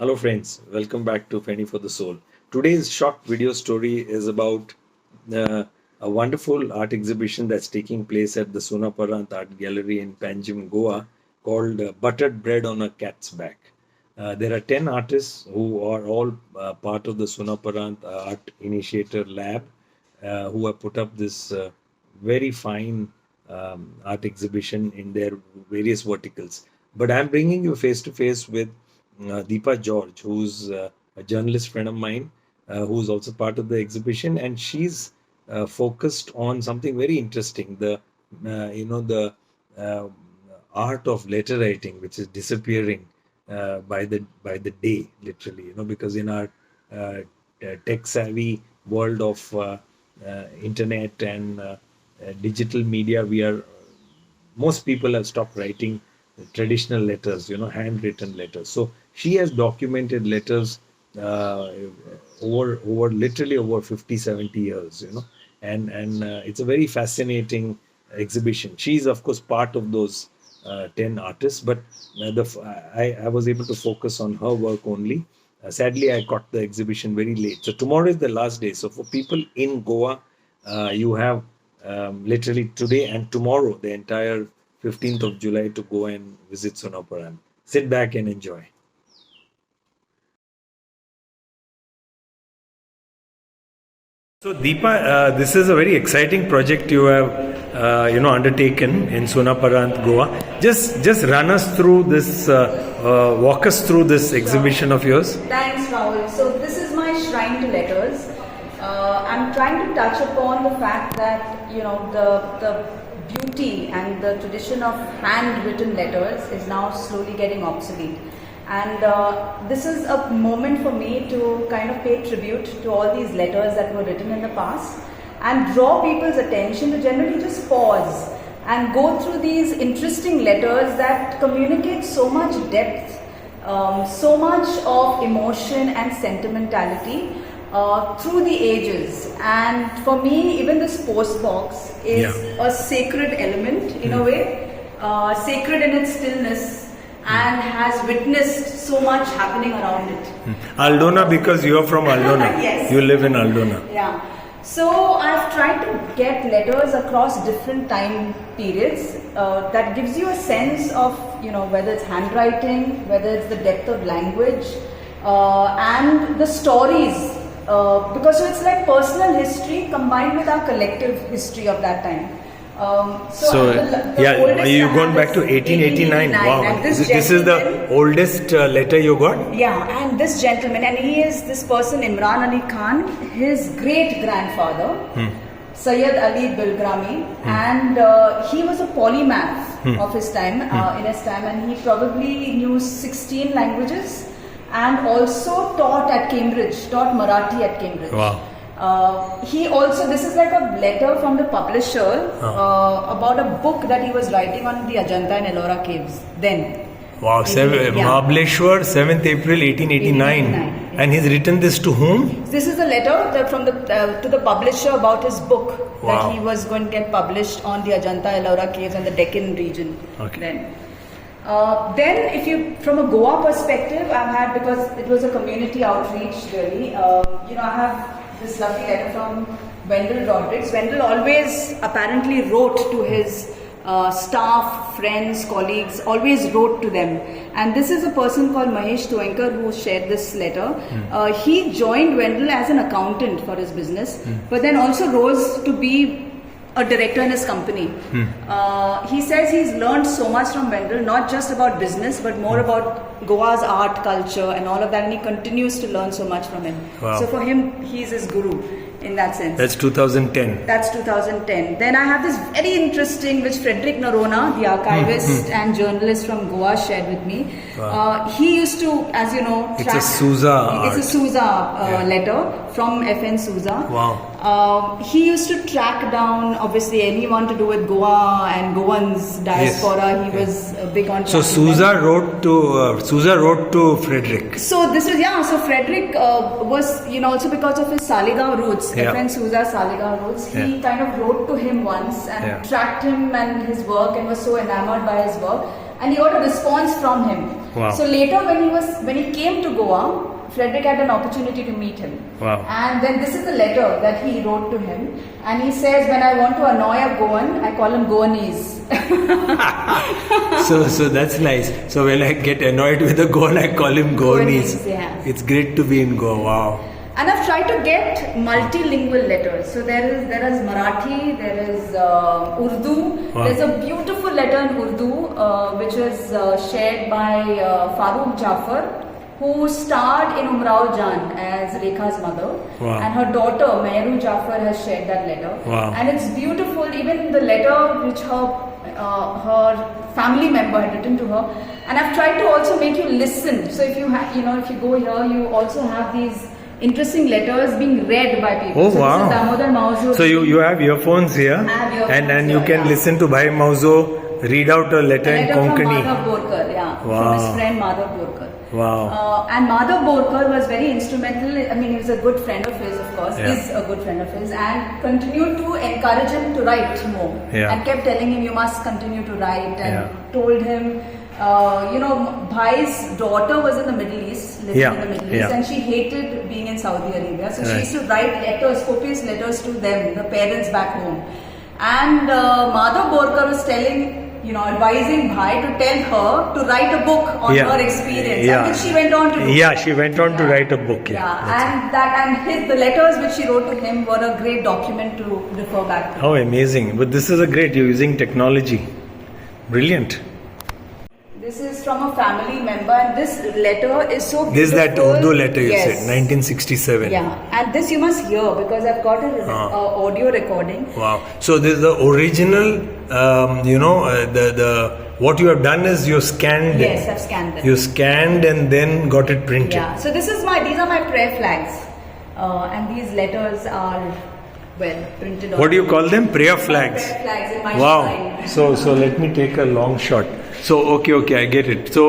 Hello friends, welcome back to Penny for the Soul. Today's short video story is about a wonderful art exhibition that's taking place at the Sunaparanta Art Gallery in Panjim, Goa called Buttered Bread on a Cat's Back. There are 10 artists who are all part of the Sunaparanta Art Initiator lab who have put up this very fine art exhibition in their various verticals. But I'm bringing you face to face with Deepa George, who's a journalist friend of mine, who's also part of the exhibition, and she's focused on something very interesting: the art of letter writing, which is disappearing by the day, literally. Because in our tech savvy world of internet and digital media, most people have stopped writing traditional letters, handwritten letters. So she has documented letters literally over 50, 70 years, and it's a very fascinating exhibition. She's of course part of those 10 artists, but I was able to focus on her work only. Sadly, I caught the exhibition very late. So tomorrow is the last day. So for people in Goa, you have literally today and tomorrow, the entire 15th of July, to go and visit Sunaparanta. Sit back and enjoy. So Deepa, this is a very exciting project you have undertaken in Sunaparanta, Goa. Just run us through this, walk us through this exhibition of yours. Thanks, Rahul. So this is my shrine to letters. I'm trying to touch upon the fact that the beauty and the tradition of handwritten letters is now slowly getting obsolete. And this is a moment for me to kind of pay tribute to all these letters that were written in the past and draw people's attention to generally just pause and go through these interesting letters that communicate so much depth, so much of emotion and sentimentality through the ages. And for me, even this post box is a sacred element in a way, sacred in its stillness, and has witnessed so much happening around it. Aldona, because you are from Aldona. Yes. You live in Aldona. Yeah. So I've tried to get letters across different time periods that gives you a sense of, whether it's handwriting, whether it's the depth of language, and the stories. Because so it's like personal history combined with our collective history of that time. You've gone back to 1889. Wow, this is the oldest letter you got? Yeah, and this gentleman, and this person Imran Ali Khan, his great grandfather, Sayyid Ali Bilgrami, and he was a polymath of his time, in his time, and he probably knew 16 languages. And also taught Marathi at Cambridge. Wow. This is like a letter from the publisher about a book that he was writing on the Ajanta and Ellora caves then. Wow, Mahabaleshwar, 7th April 1889. And he's written this to whom? This is a letter to the publisher about his book that he was going to get published on the Ajanta Ellora caves and the Deccan region. Okay. Then, from a Goa perspective, I've had, because it was a community outreach really, I have this lovely letter from Wendell Rodrigues. Wendell always apparently wrote to his staff, friends, colleagues, always wrote to them. And this is a person called Mahesh Toenkar who shared this letter. He joined Wendell as an accountant for his business, but then also rose to be a director in his company. He says he's learned so much from Wendell, not just about business, but more about Goa's art, culture, and all of that. And he continues to learn so much from him. Wow. So for him, he's his guru in that sense. That's 2010. That's 2010. Then I have this very interesting, which Frederick Narona, the archivist and journalist from Goa, shared with me. Wow. He used to, as you know, it's a Souza. It's a Souza letter from FN Souza. Wow. He used to track down, obviously, anyone to do with Goa and Goans diaspora. He was big on. So Souza wrote to Frederick. So this is So Frederick was, also because of his Saligaon roots, FN Souza Saligaon roots. He kind of wrote to him once and tracked him and his work and was so enamored by his work. And he got a response from him. Wow. So later when he came to Goa, Frederick had an opportunity to meet him. Wow. And then this is the letter that he wrote to him. And he says, when I want to annoy a Goan, I call him Goanese. So that's nice. So when I get annoyed with a Goan, I call him Goanese. Yeah. It's great to be in Goa. Wow. And I've tried to get multilingual letters. So there is Marathi, there is Urdu. Wow. There's a beautiful letter in Urdu which was shared by Farooq Jafar, who starred in Umrao Jan as Rekha's mother. Wow. And her daughter, Mehru Jafar, has shared that letter. Wow. And it's beautiful, even the letter which her family member had written to her. And I've tried to also make you listen. So if you if you go here, you also have these interesting letters being read by people. Oh, so wow. This is Damodar Mauzo. So you have earphones here, I have earphones and you here, can yeah. listen to Bhai Mauzo read out a letter in from Konkani. Madhav Borkar, yeah. Wow. From his friend Madhav Borkar. Wow. And Madhav Borkar was very instrumental. I mean, he was a good friend of his, of course. Yeah. Is a good friend of his, and continued to encourage him to write more. Yeah. And kept telling him, you must continue to write. And Yeah. told him, Bhai's daughter was in the Middle East, living Yeah. in the Middle East, Yeah. and she hated being in Saudi Arabia. So Right. she used to write letters, copious letters to them, the parents back home. And Madhav Borkar was advising Bhai to tell her to write a book on Yeah. her experience, Yeah. and which she went on to do. Yeah, she went on to write a book. The letters which she wrote to him were a great document to refer back to. How amazing. But this is a great, you're using technology. Brilliant. This is from a family member, and this letter is so beautiful. This is that Urdu letter you Yes. said, 1967. Yeah, and this you must hear because I've got an audio recording. Wow. So this is the original, what you have done is you scanned it. Yes, I've scanned them. You scanned and then got it printed. Yeah, so these are my prayer flags, and these letters are printed on. What do you call them? Prayer flags. Prayer flags in my Wow. shrine. So let me take a long shot. So okay, I get it. So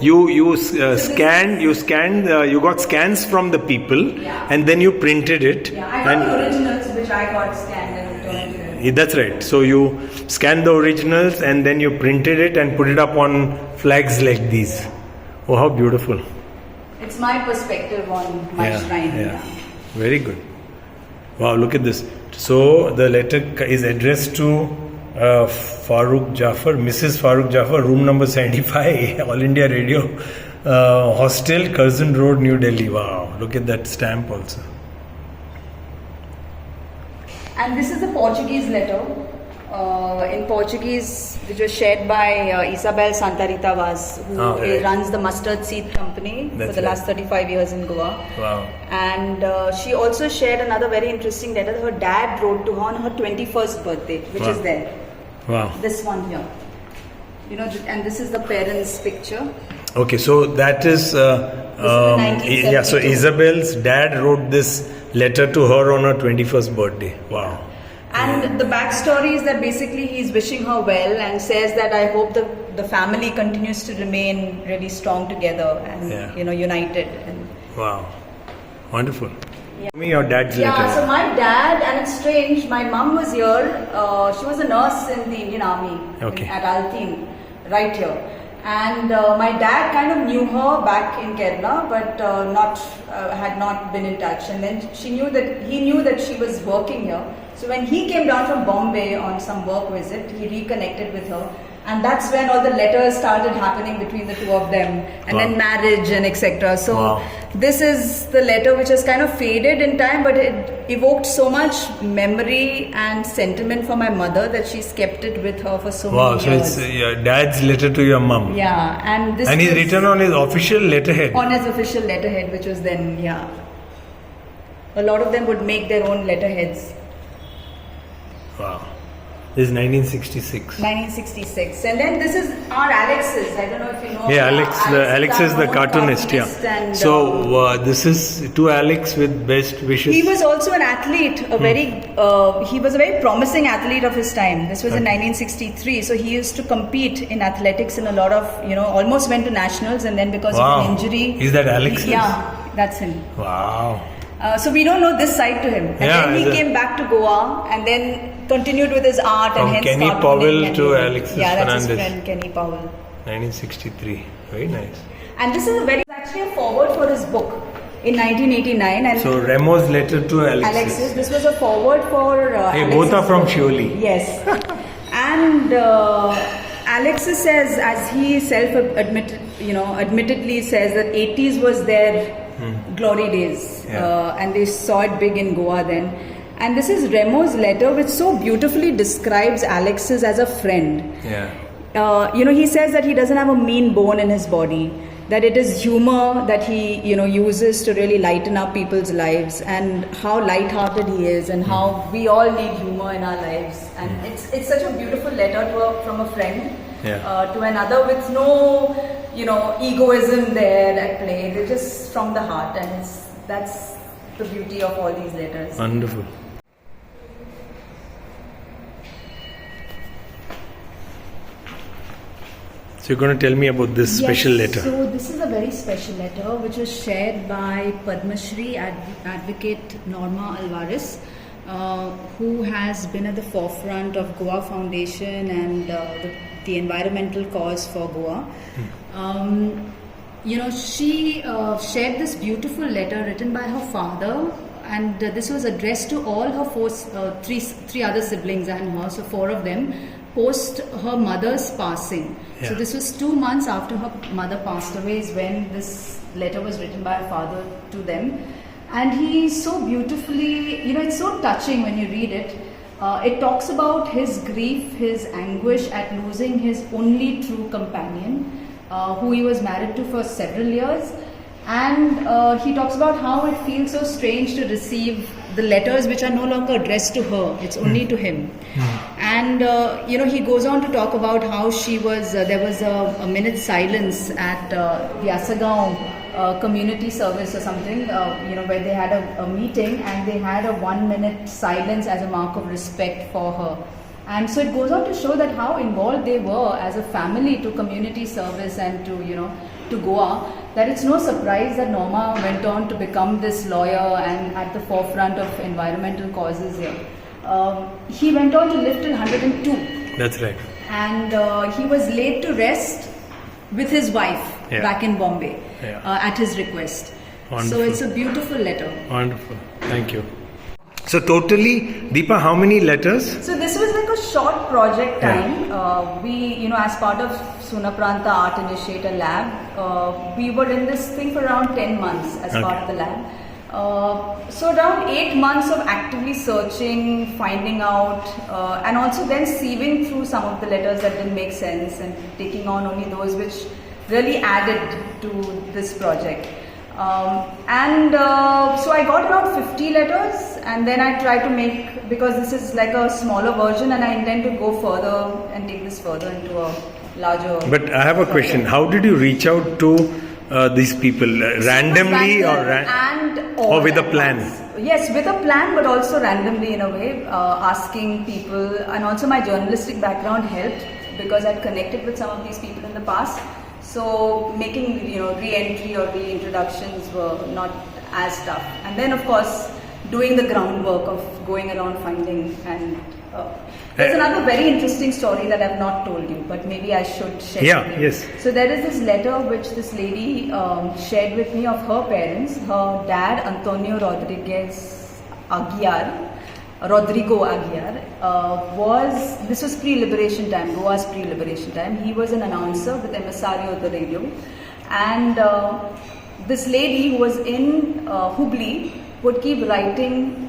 you scanned, you got scans from the people, Yeah. and then you printed it. Yeah, I got the originals which I got scanned and returned to them. That's right. So you scanned the originals and then you printed it and put it up on flags like these. Oh, how beautiful. It's my perspective on my shrine. Yeah. Very good. Wow, look at this. So the letter is addressed to Farooq Jafar, Mrs. Farooq Jafar, room number 75, All India Radio, Hostel, Curzon Road, New Delhi. Wow, look at that stamp also. And this is a Portuguese letter in Portuguese, which was shared by Isabel Santarita Vaz, who right. runs the mustard seed company That's for the last 35 years in Goa. Wow. And she also shared another very interesting letter that her dad wrote to her on her 21st birthday, which is there. Wow. This one here. And this is the parents' picture. Okay, so that is, so Isabel's dad wrote this letter to her on her 21st birthday. Wow. And the backstory is that basically he's wishing her well and says that I hope the family continues to remain really strong together and united. And wow, wonderful. Give me your dad's letter. Yeah, so my dad, and it's strange, my mum was here. She was a nurse in the Indian Army at Altin, right here. And my dad kind of knew her back in Kerala, but had not been in touch. And then he knew that she was working here. So when he came down from Bombay on some work visit, he reconnected with her. And that's when all the letters started happening between the two of them, and then marriage and etc. So this is the letter which has kind of faded in time, but it evoked so much memory and sentiment for my mother that she's kept it with her for so many years. Wow, so it's your dad's letter to your mum. Yeah, and this he's written on his official letterhead. On his official letterhead, which was then, a lot of them would make their own letterheads. Wow. This is 1966. 1966. And then this is our Alex's. I don't know if you know. Yeah, Alex is the cartoonist. And, so this is to Alex with best wishes. He was also an athlete, he was a very promising athlete of his time. This was in 1963. So he used to compete in athletics in a lot of, almost went to nationals, and then because of an injury. Is that Alex? Yeah, that's him. Wow. So we don't know this side to him. And then he came back to Goa and then continued with his art and hence Kenny Powell to Alexis Fernandez. Yeah, that's Fernandez. his friend Kenny Powell. 1963. Very nice. And this is actually a forward for his book in 1989. And So Remos' letter to Alexis, this was a forward for Hey, Alexis. both are from Shioli. Yes. And Alexis says, as he admittedly says, that 80s was their glory days, and they saw it big in Goa then. And this is Remos' letter, which so beautifully describes Alexis as a friend. Yeah. He says that he doesn't have a mean bone in his body, that it is humor that he uses to really lighten up people's lives, and how light-hearted he is, and how we all need humor in our lives. And it's such a beautiful letter from a friend to another, with no egoism there at play. They're just from the heart, and that's the beauty of all these letters. Wonderful. So you're going to tell me about this special letter. So this is a very special letter which was shared by Padma Shri advocate Norma Alvarez, who has been at the forefront of Goa Foundation and the environmental cause for Goa. She shared this beautiful letter written by her father, and this was addressed to all her three other siblings and her, so 4 of them, post her mother's passing. So this was 2 months after her mother passed away is when this letter was written by her father to them. And he so beautifully, it's so touching when you read it. It talks about his grief, his anguish at losing his only true companion, who he was married to for several years. And he talks about how it feels so strange to receive the letters which are no longer addressed to her, it's only to him. And he goes on to talk about how there was a minute's silence at the Asagaon community service or something, where they had a meeting, and they had a 1-minute silence as a mark of respect for her. And so it goes on to show that how involved they were as a family to community service and to Goa, that it's no surprise that Norma went on to become this lawyer and at the forefront of environmental causes here. He went on to live till 102. That's right. And he was laid to rest with his wife back in Bombay at his request. Wonderful. So it's a beautiful letter. Wonderful. Thank you. So totally, Deepa, how many letters? So this was like a short project time. We, as part of Sunaparanta Art Initiator Lab, we were in this thing for around 10 months as part of the lab. So around 8 months of actively searching, finding out, and also then sieving through some of the letters that didn't make sense and taking on only those which really added to this project. So I got around 50 letters, and then I tried to make, because this is like a smaller version, and I intend to go further and take this further into a larger. But I have a question. How did you reach out to these people? Randomly or with a plan? Yes, with a plan, but also randomly in a way, asking people, and also my journalistic background helped because I'd connected with some of these people in the past. So making re-entry or reintroductions were not as tough. And then of course doing the groundwork of going around finding, and there's another very interesting story that I've not told you, but maybe I should share with you. Yes. So there is this letter which this lady shared with me of her parents. Her dad, Antonio Rodrigo Aguiar, this was pre-liberation time, Goa's pre-liberation time. He was an announcer with Emisario of the radio, and this lady who was in Hubli would keep writing,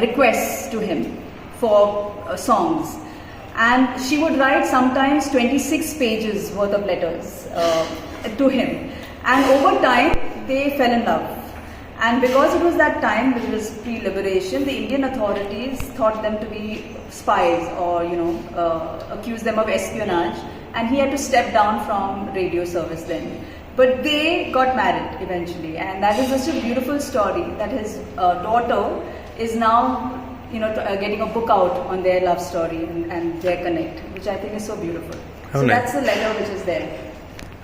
requests to him for songs, and she would write sometimes 26 pages worth of letters to him, and over time they fell in love. And because it was that time, which was pre-liberation, the Indian authorities thought them to be spies or, accused them of espionage, and he had to step down from radio service then. But they got married eventually, and that is just a beautiful story that his daughter is now, getting a book out on their love story and their connect, which I think is so beautiful. So that's the letter which is there.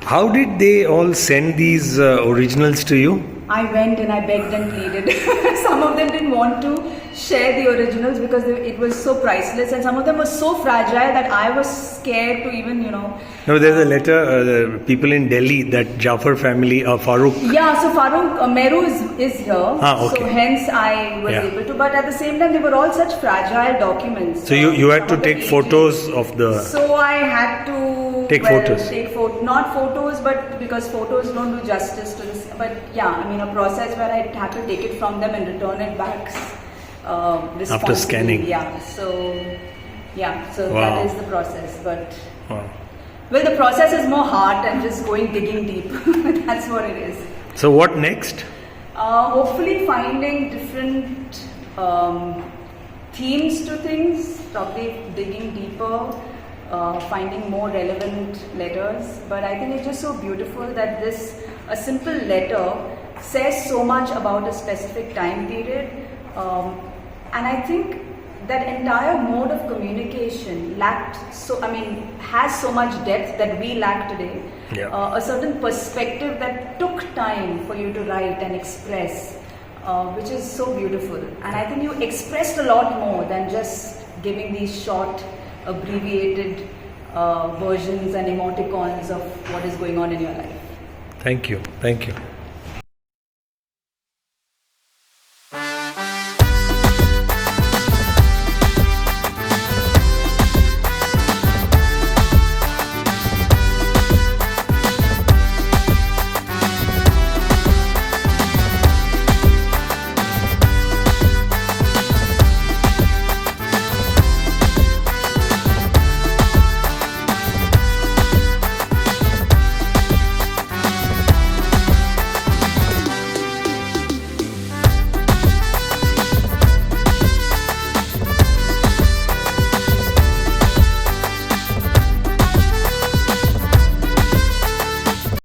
How did they all send these originals to you? I went and I begged and pleaded. Some of them didn't want to share the originals because it was so priceless, and some of them were so fragile that I was scared to even, No, there's a letter, the people in Delhi, that Jafar family, Farooq. Yeah, so Farooq, Meru is here. Okay. So hence I was able to. But at the same time, they were all such fragile documents. So you had to take photos of the... So I had to... Take photos. Not photos, but because photos don't do justice to this. But yeah, I mean a process where I had to take it from them and return it back. After scanning. Yeah, so Wow. that is the process. But Wow. well, the process is more hard and just digging deep. That's what it is. So what next? Hopefully finding different themes to things, probably digging deeper, finding more relevant letters. But I think it's just so beautiful that a simple letter says so much about a specific time period. And I think that entire mode of communication has so much depth that we lack today. Yeah. A certain perspective that took time for you to write and express, which is so beautiful. And I think you expressed a lot more than just giving these short, abbreviated versions and emoticons of what is going on in your life. Thank you.